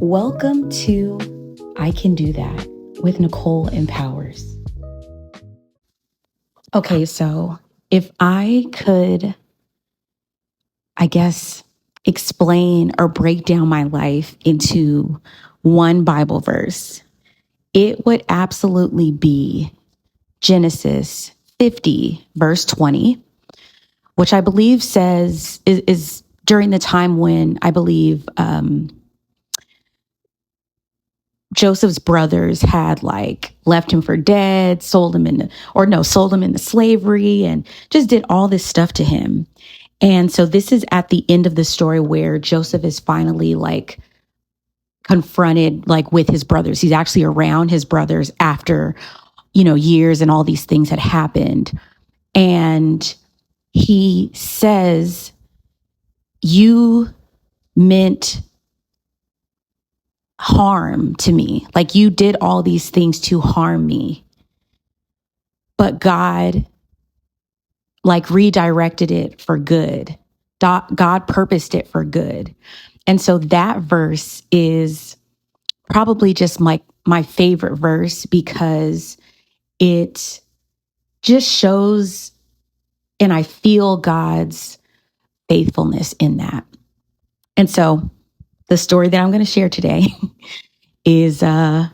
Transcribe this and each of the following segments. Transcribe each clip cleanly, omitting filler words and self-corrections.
Welcome to I Can Do That with Nicole Empowers. Okay, so if I could, explain or break down my life into one Bible verse, it would absolutely be Genesis 50, verse 20, which I believe says is during the time when I believe Joseph's brothers had left him for dead, sold him into slavery and just did all this stuff to him. And so this is at the end of the story where Joseph is finally confronted with his brothers. He's actually around his brothers after, years and all these things had happened. And he says, "You meant harm to me. You did all these things to harm me. But God redirected it for good. God purposed it for good." And so that verse is probably just my favorite verse because it just shows and I feel God's faithfulness in that. And so the story that I'm going to share today is a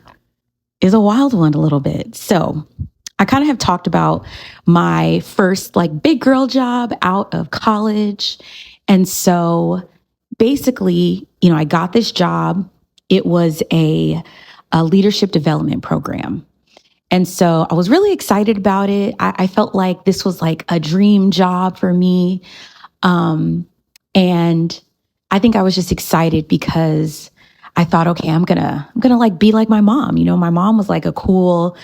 wild one a little bit. So I kind of have talked about my first big girl job out of college. And so basically, I got this job. It was a leadership development program. And so I was really excited about it. I felt like this was a dream job for me. And I think I was just excited because I thought, okay, I'm gonna be like my mom. My mom was a cool,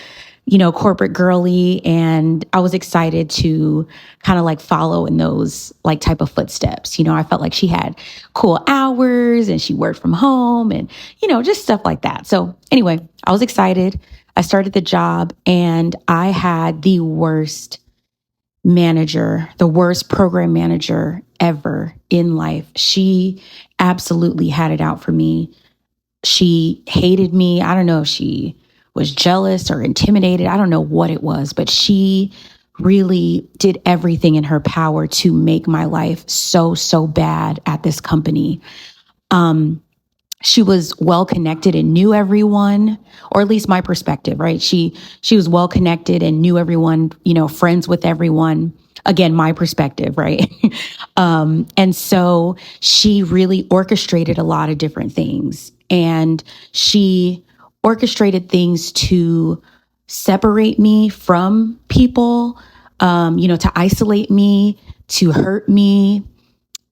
corporate girly, and I was excited to kind of follow in those type of footsteps. I felt like she had cool hours and she worked from home and, just stuff like that. So anyway, I was excited. I started the job and I had the worst program manager ever in life. She absolutely had it out for me. She hated me. I don't know if she was jealous or intimidated. I don't know what it was, but she really did everything in her power to make my life so bad at this company. She was well connected and knew everyone, or at least my perspective, right? She was well connected and knew everyone, friends with everyone. Again, my perspective, right? And so she really orchestrated a lot of different things. And she orchestrated things to separate me from people, to isolate me, to hurt me,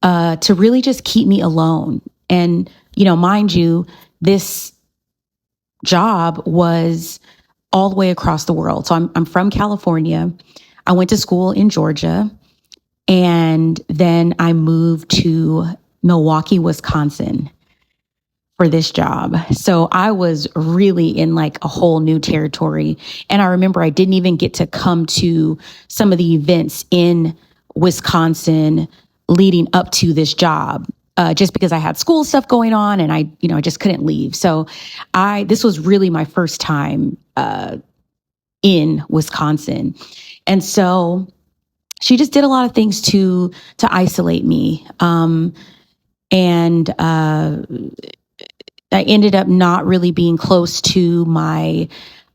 to really just keep me alone. And, mind you, this job was all the way across the world. So I'm from California. I went to school in Georgia, and then I moved to Milwaukee, Wisconsin for this job. So I was really in a whole new territory. And I remember I didn't even get to come to some of the events in Wisconsin leading up to this job. Just because I had school stuff going on and I just couldn't leave. So this was really my first time in Wisconsin. And so she just did a lot of things to isolate me. And I ended up not really being close to my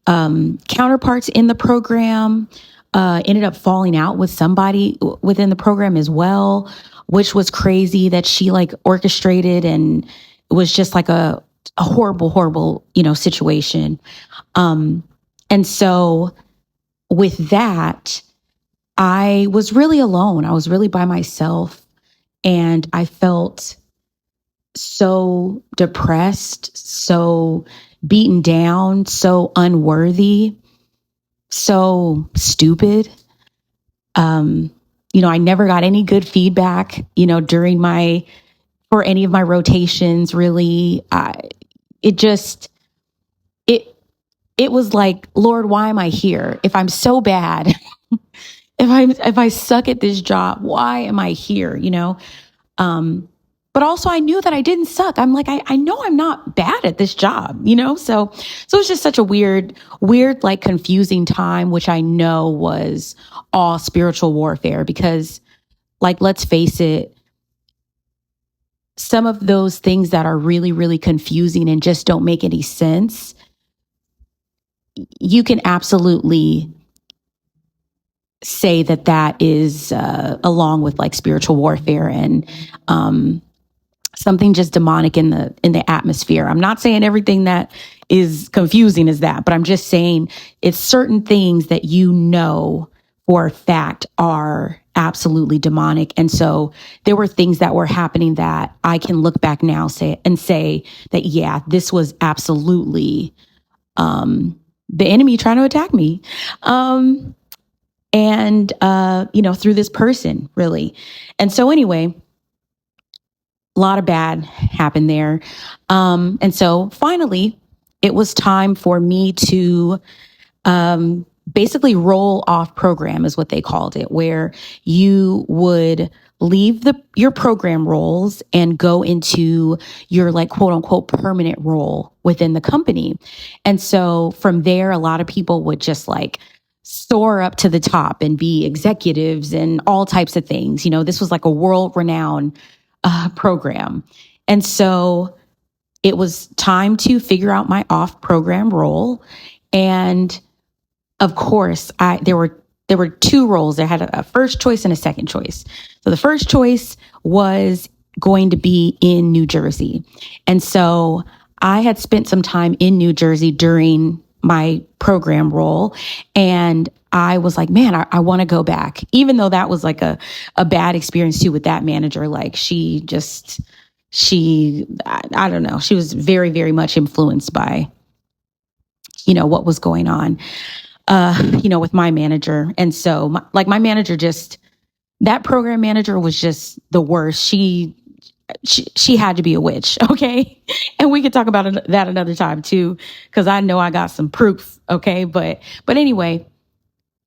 counterparts in the program. Ended up falling out with somebody within the program as well, which was crazy that she orchestrated, and it was just a horrible, situation. And so with that, I was really alone. I was really by myself, and I felt so depressed, so beaten down, so unworthy, so stupid. I never got any good feedback, for any of my rotations, really. It was like, Lord, why am I here? If I'm so bad, if I suck at this job, why am I here? but also I knew that I didn't suck. I'm like, I know I'm not bad at this job, So it's just such a weird, like confusing time, which I know was all spiritual warfare because, like, let's face it, some of those things that are really, really confusing and just don't make any sense, you can absolutely say that is along with like spiritual warfare and something just demonic in the atmosphere. I'm not saying everything that is confusing is that, but I'm just saying it's certain things that for a fact are absolutely demonic. And so there were things that were happening that I can look back now say that, yeah, this was absolutely the enemy trying to attack me. Through this person, really. And so anyway, a lot of bad happened there. And so finally, it was time for me to basically roll off program is what they called it, where you would leave your program roles and go into your like quote unquote permanent role within the company. And so from there, a lot of people would just like soar up to the top and be executives and all types of things. This was like a world renowned program. And so it was time to figure out my off program role. And of course, there were two roles. I had a first choice and a second choice. So the first choice was going to be in New Jersey. And so I had spent some time in New Jersey during my program role. And I was like, man, I want to go back, even though that was like a bad experience too with that manager. Like I don't know. She was very, very much influenced by, what was going on, with my manager. And so my manager that program manager was just the worst. She had to be a witch. Okay. And we could talk about that another time too, because I know I got some proof. Okay. But anyway,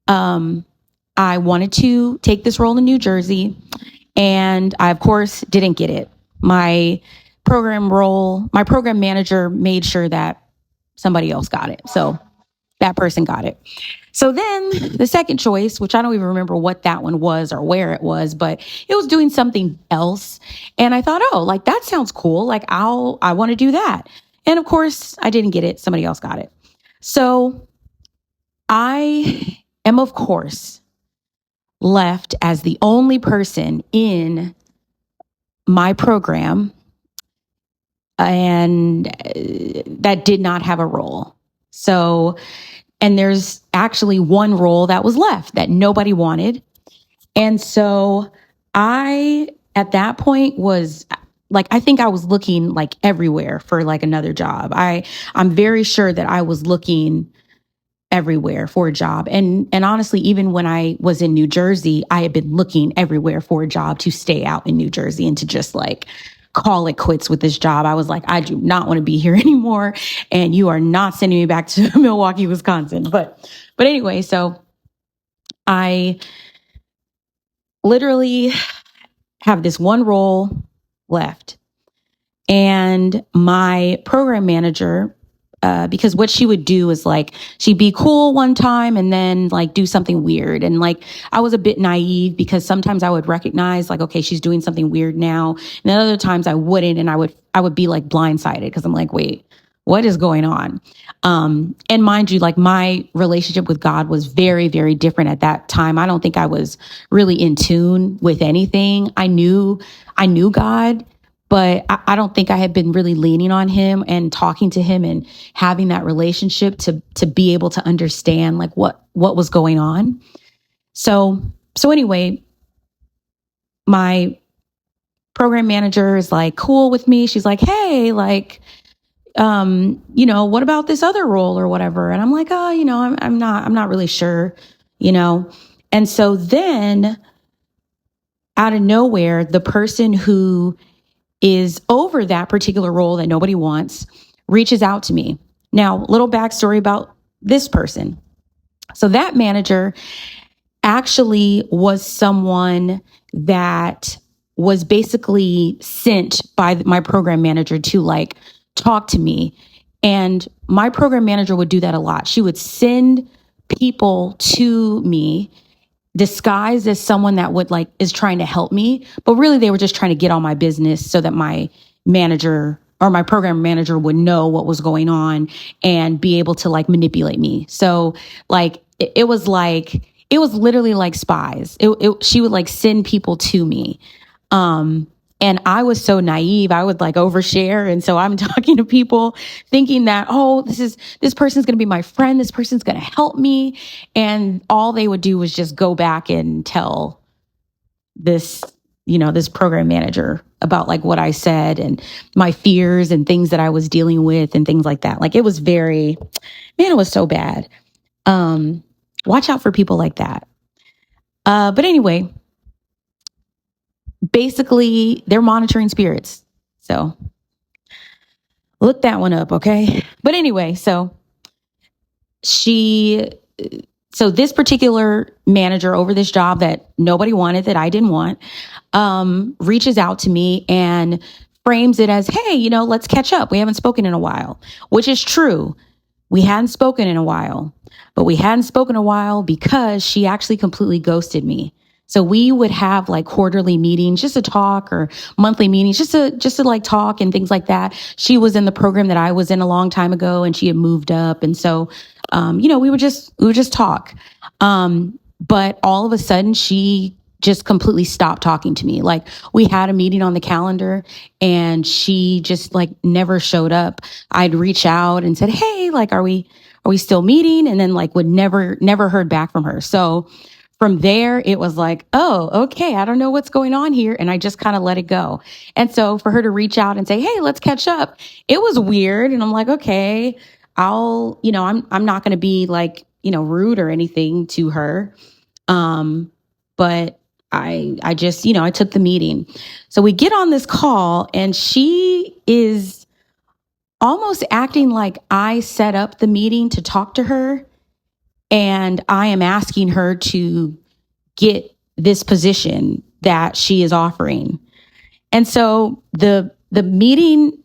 I wanted to take this role in New Jersey and I, of course, didn't get it. My program manager made sure that somebody else got it. So that person got it. So then the second choice, which I don't even remember what that one was or where it was, but it was doing something else. And I thought, oh, like that sounds cool. Like I want to do that. And of course I didn't get it. Somebody else got it. So I am, of course, left as the only person in my program and that did not have a role. So, and there's actually one role that was left that nobody wanted. And so I, at that point was like, I think I was looking like everywhere for like another job. I'm very sure that I was looking everywhere for a job. And honestly, even when I was in New Jersey, I had been looking everywhere for a job to stay out in New Jersey and to just like call it quits with this job. I was like, I do not want to be here anymore. And you are not sending me back to Milwaukee, Wisconsin. But anyway, so I literally have this one role left. And my program manager, because what she would do is like, she'd be cool one time and then like do something weird. And like, I was a bit naive because sometimes I would recognize like, okay, she's doing something weird now. And then other times I wouldn't. And I would be like blindsided because I'm like, wait, what is going on? And mind you, like my relationship with God was very, very different at that time. I don't think I was really in tune with anything. I knew God, but I don't think I had been really leaning on him and talking to him and having that relationship to be able to understand like what was going on. So anyway, my program manager is like cool with me. She's like, hey, like, what about this other role or whatever? And I'm like, oh, I'm not really sure, And so then out of nowhere, the person who is over that particular role that nobody wants reaches out to me. Now, little backstory about this person. So that manager actually was someone that was basically sent by my program manager to like talk to me. And my program manager would do that a lot. She would send people to me disguised as someone that would like is trying to help me, but really they were just trying to get on my business so that my manager or my program manager would know what was going on and be able to like manipulate me. So like it was literally like spies. She would like send people to me. And I was so naive. I would like overshare. And so I'm talking to people thinking that, oh, this person's going to be my friend. This person's going to help me. And all they would do was just go back and tell this, this program manager about like what I said and my fears and things that I was dealing with and things like that. Like it was it was so bad. Watch out for people like that. But anyway, basically they're monitoring spirits. So look that one up. Okay. But anyway, so this particular manager over this job that nobody wanted, that I didn't want, reaches out to me and frames it as, hey, let's catch up. We haven't spoken in a while, which is true. We hadn't spoken in a while, but we hadn't spoken in a while because she actually completely ghosted me. So we would have like quarterly meetings just to talk, or monthly meetings just to like talk and things like that. She was in the program that I was in a long time ago, and she had moved up. And so, we would just talk. But all of a sudden she just completely stopped talking to me. Like we had a meeting on the calendar and she just like never showed up. I'd reach out and said, hey, like, are we still meeting? And then like would never heard back from her. So from there, it was like, oh, okay, I don't know what's going on here. And I just kind of let it go. And so for her to reach out and say, hey, let's catch up, it was weird. And I'm like, okay, I'm not going to be like, rude or anything to her. But I just, I took the meeting. So we get on this call and she is almost acting like I set up the meeting to talk to her. And I am asking her to get this position that she is offering. And so the meeting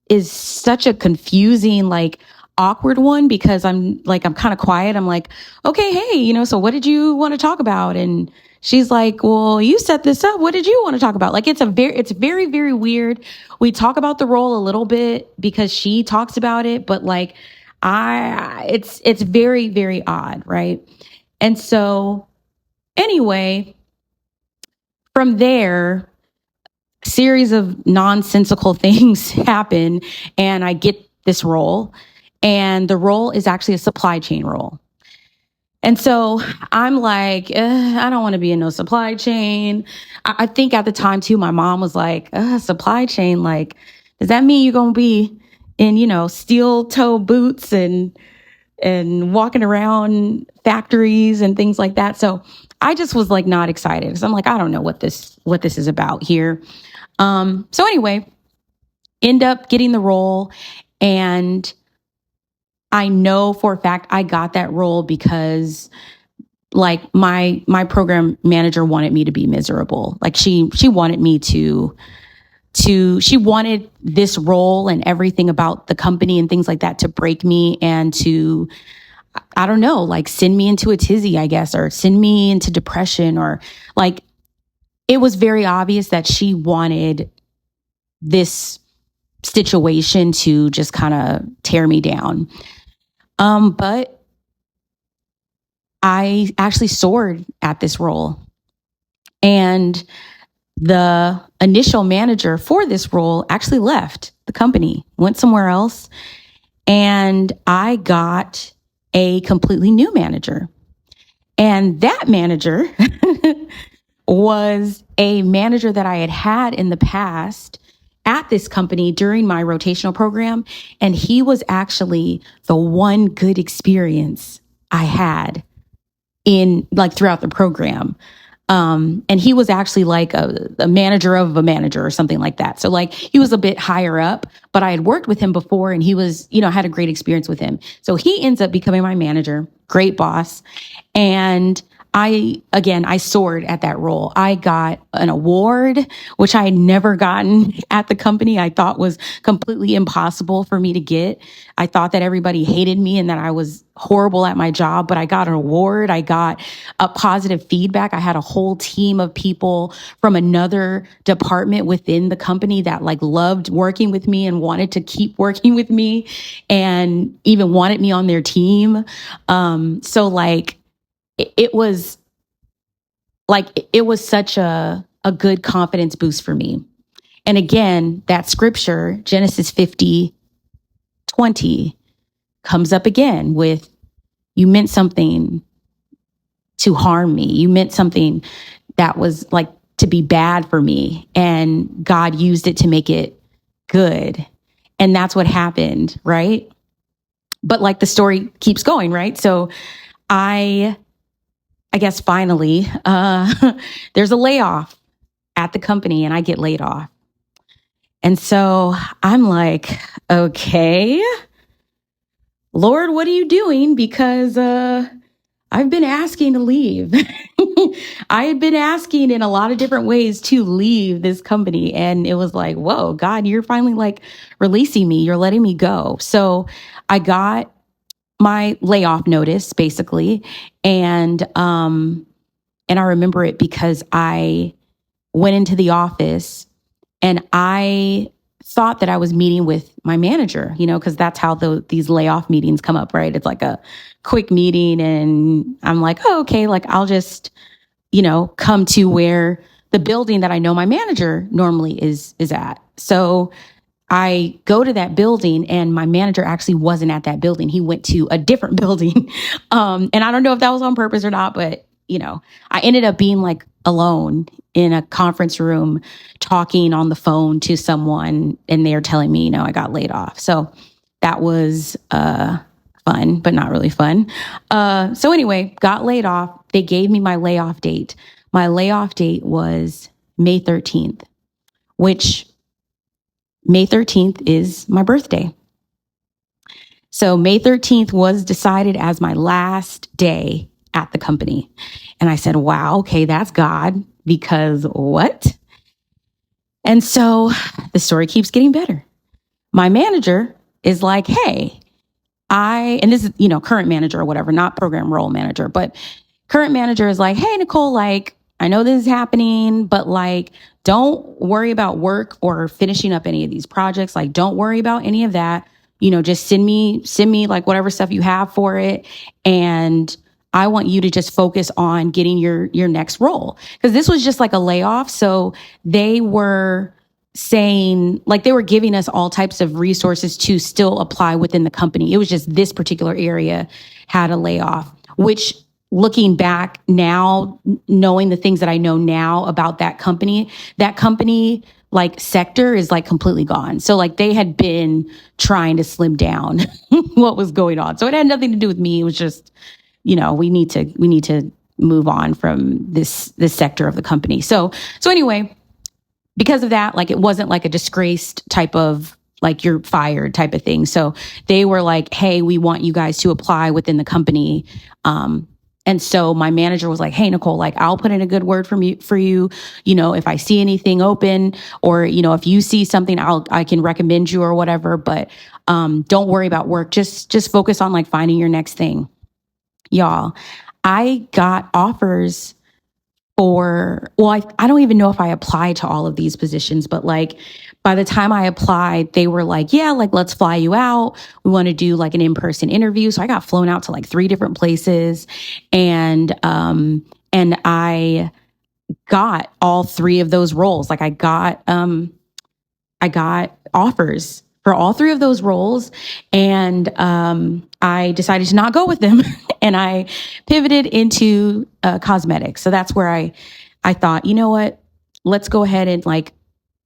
is such a confusing, like awkward one, because I'm kind of quiet. I'm like, okay, hey, so what did you want to talk about? And she's like, well, you set this up. What did you want to talk about? Like, it's very, very weird. We talk about the role a little bit because she talks about it, but like, it's very, very odd. Right. And so anyway, from there, a series of nonsensical things happen and I get this role, and the role is actually a supply chain role. And so I'm like, I don't want to be in no supply chain. I think at the time too, my mom was like, supply chain, like, does that mean you're going to be in, steel toe boots and walking around factories and things like that? So I just was like not excited because I'm like, I don't know what this is about here. So anyway, end up getting the role, and I know for a fact I got that role because like my program manager wanted me to be miserable. Like she wanted me to she wanted this role and everything about the company and things like that to break me and to, I don't know, like send me into a tizzy, I guess, or send me into depression, or like, it was very obvious that she wanted this situation to just kind of tear me down. But I actually soared at this role. And the initial manager for this role actually left the company, went somewhere else. And I got a completely new manager. And that manager was a manager that I had in the past at this company during my rotational program. And he was actually the one good experience I had in like throughout the program. And he was actually like a manager of a manager or something like that. So like he was a bit higher up, but I had worked with him before and he was, had a great experience with him. So he ends up becoming my manager, great boss. And I soared at that role. I got an award, which I had never gotten at the company. I thought was completely impossible for me to get. I thought that everybody hated me and that I was horrible at my job, but I got an award. I got a positive feedback. I had a whole team of people from another department within the company that like loved working with me and wanted to keep working with me and even wanted me on their team. So like, it was such a good confidence boost for me. And again, that scripture, Genesis 50:20, comes up again with, you meant something to harm me. You meant something that was like to be bad for me. And God used it to make it good. And that's what happened, right? But like the story keeps going, right? So I guess finally, there's a layoff at the company and I get laid off. And so I'm like, okay, Lord, what are you doing? Because I've been asking to leave. I had been asking in a lot of different ways to leave this company. And it was like, whoa, God, you're finally like releasing me. You're letting me go. So I got my layoff notice basically. And I remember it because I went into the office and I thought that I was meeting with my manager, because that's how these layoff meetings come up, right? It's like a quick meeting and I'm like, oh, okay, like I'll just, come to where the building that I know my manager normally is at. So I go to that building and my manager actually wasn't at that building. He went to a different building. And I don't know if that was on purpose or not, but I ended up being like alone in a conference room talking on the phone to someone and they're telling me, I got laid off. So that was fun, but not really fun. So anyway, got laid off. They gave me my layoff date. My layoff date was May 13th, which May 13th is my birthday. So May 13th was decided as my last day at the company. And I said, wow, okay, that's God, because what? And so the story keeps getting better. My manager is like, hey, and this is, current manager or whatever, not program role manager, but current manager is like, hey, Nicole, like, I know this is happening, but like, don't worry about work or finishing up any of these projects. Like, don't worry about any of that. Just send me like whatever stuff you have for it. And I want you to just focus on getting your next role. Because this was just like a layoff. So they were saying, like, they were giving us all types of resources to still apply within the company. It was just this particular area had a layoff, which looking back now, knowing the things that I know now about that company like sector is like completely gone. So like they had been trying to slim down what was going on. So it had nothing to do with me. It was just, we need to move on from this sector of the company. So anyway, because of that, like it wasn't like a disgraced type of like you're fired type of thing. So they were like, hey, we want you guys to apply within the company. And so my manager was like, hey, Nicole, like I'll put in a good word for you. If I see anything open or, if you see something, I can recommend you or whatever. But don't worry about work. Just focus on like finding your next thing. Y'all, I got offers I don't even know if I applied to all of these positions, but like by the time I applied, they were like, yeah, like let's fly you out. We want to do like an in-person interview. So I got flown out to like 3 different places and I got all 3 of those roles. Like I got offers for all 3 of those roles. And I decided to not go with them and I pivoted into cosmetics. So that's where I thought, you know what, let's go ahead and like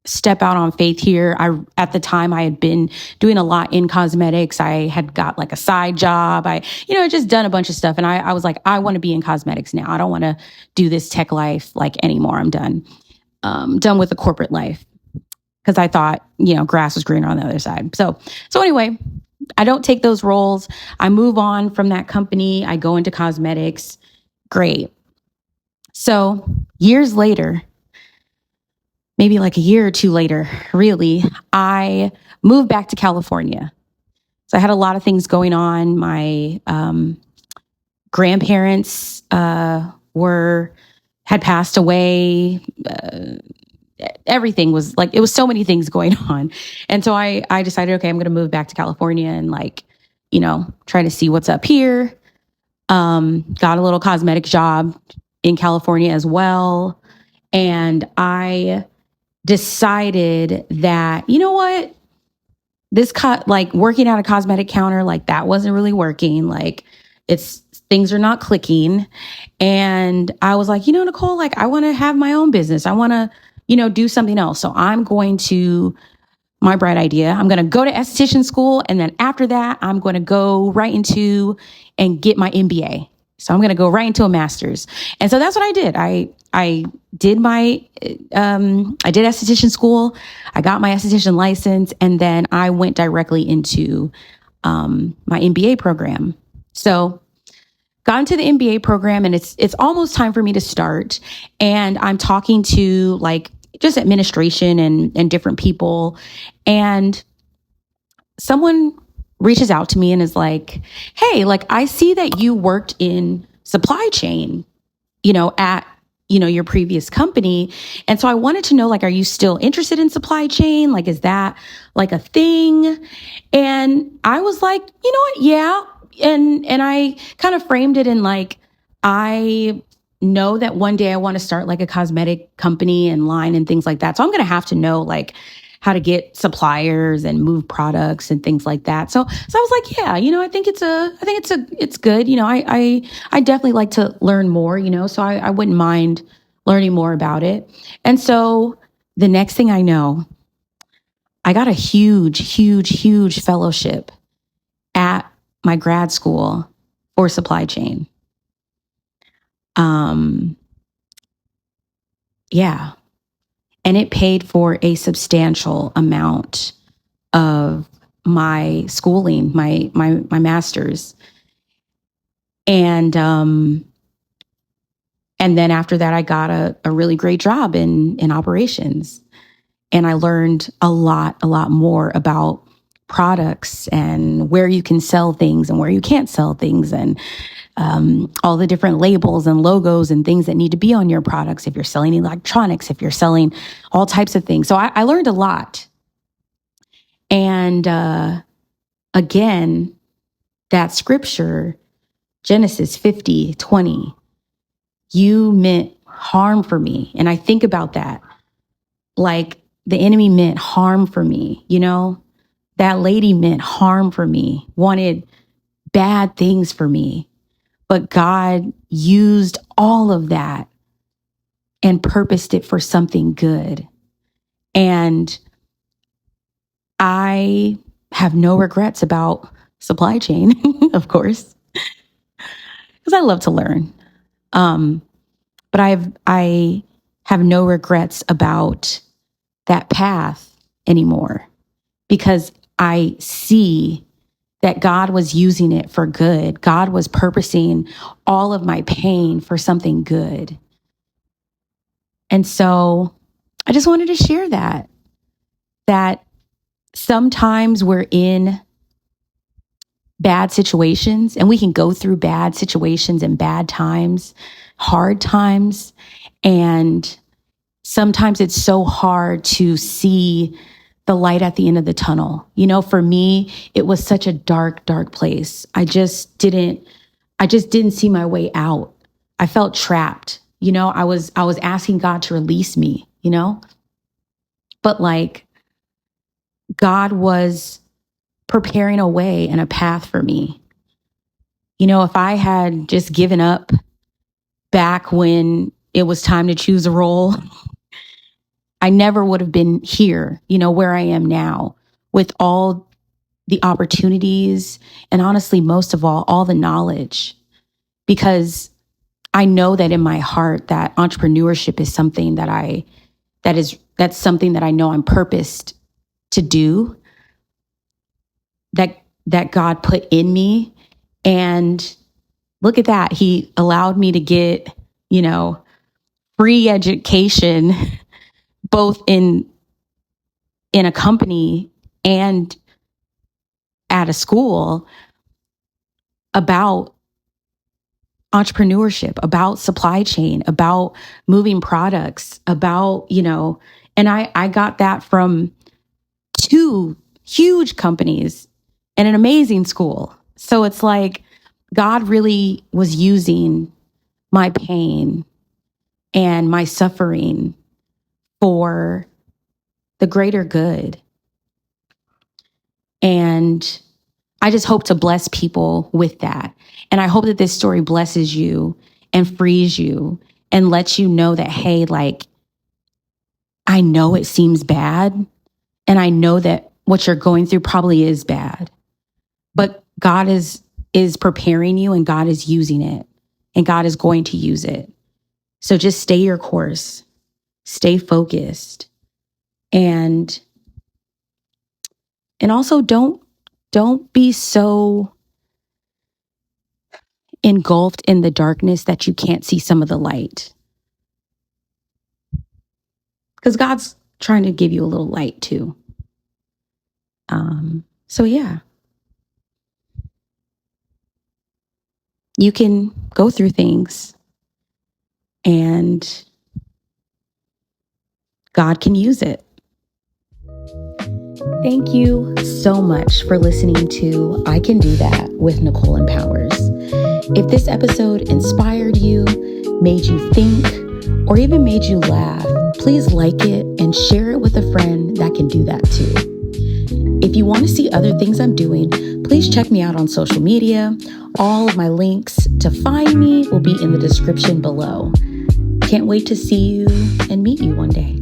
step out on faith here. At the time I had been doing a lot in cosmetics. I had got like a side job. I just done a bunch of stuff. And I was like, I want to be in cosmetics now. I don't want to do this tech life like anymore. I'm done. Done with the corporate life. Because I thought, grass was greener on the other side. So anyway, I don't take those roles. I move on from that company. I go into cosmetics. Great. So years later, maybe like a year or two later, really, I moved back to California. So I had a lot of things going on. My grandparents were had passed away. Everything was like, it was so many things going on. And so I decided, okay, I'm going to move back to California and like, try to see what's up here. Got a little cosmetic job in California as well. And I decided that, you know what, like working at a cosmetic counter, like that wasn't really working. Like things are not clicking. And I was like, Nicole, like I want to have my own business. I want to, do something else. So my bright idea, I'm going to go to esthetician school. And then after that, I'm going to go right into and get my MBA. So I'm going to go right into a master's. And so that's what I did. I did esthetician school. I got my esthetician license, and then I went directly into my MBA program. So got into the MBA program, and it's almost time for me to start. And I'm talking to like just administration and different people. And someone reaches out to me and is like, hey, like I see that you worked in supply chain, at your previous company. And so I wanted to know, like, are you still interested in supply chain? Like, is that like a thing? And I was like, you know what? Yeah. And I kind of framed it in like, I know that one day I want to start like a cosmetic company and line and things like that. So I'm going to have to know like how to get suppliers and move products and things like that. So I was like, yeah, I think it's good. I definitely like to learn more, so I wouldn't mind learning more about it. And so the next thing I know, I got a huge fellowship at my grad school for supply chain. Yeah. And it paid for a substantial amount of my schooling, my master's. And then after that, I got a really great job in operations. And I learned a lot more about products and where you can sell things and where you can't sell things, and all the different labels and logos and things that need to be on your products. If you're selling electronics, if you're selling all types of things. So I learned a lot. And again, that scripture, Genesis 50:20, you meant harm for me. And I think about that. Like the enemy meant harm for me, that lady meant harm for me, wanted bad things for me. But God used all of that and purposed it for something good. And I have no regrets about supply chain, of course, because I love to learn. But I have no regrets about that path anymore, because I see that God was using it for good. God was purposing all of my pain for something good. And so I just wanted to share that sometimes we're in bad situations, and we can go through bad situations and bad times, hard times. And sometimes it's so hard to see the light at the end of the tunnel. For me, it was such a dark place. I just didn't see my way out. I felt trapped. I was asking God to release me, but like God was preparing a way and a path for me. If I had just given up back when it was time to choose a role, I never would have been here, where I am now, with all the opportunities and honestly, most of all the knowledge, because I know that in my heart that entrepreneurship is something that's something that I know I'm purposed to do, that God put in me. And look at that. He allowed me to get, free education, both in a company and at a school, about entrepreneurship, about supply chain, about moving products, about, and I got that from two huge companies and an amazing school. So it's like God really was using my pain and my suffering for the greater good. And I just hope to bless people with that. And I hope that this story blesses you and frees you and lets you know that, hey, like, I know it seems bad. And I know that what you're going through probably is bad, but God is preparing you, and God is using it, and God is going to use it. So just stay your course, stay focused, and also don't be so engulfed in the darkness that you can't see some of the light. Because God's trying to give you a little light too. So yeah, you can go through things and God can use it. Thank you so much for listening to I Can Do That with Nicole Empowers. If this episode inspired you, made you think, or even made you laugh, please like it and share it with a friend that can do that too. If you want to see other things I'm doing, please check me out on social media. All of my links to find me will be in the description below. Can't wait to see you and meet you one day.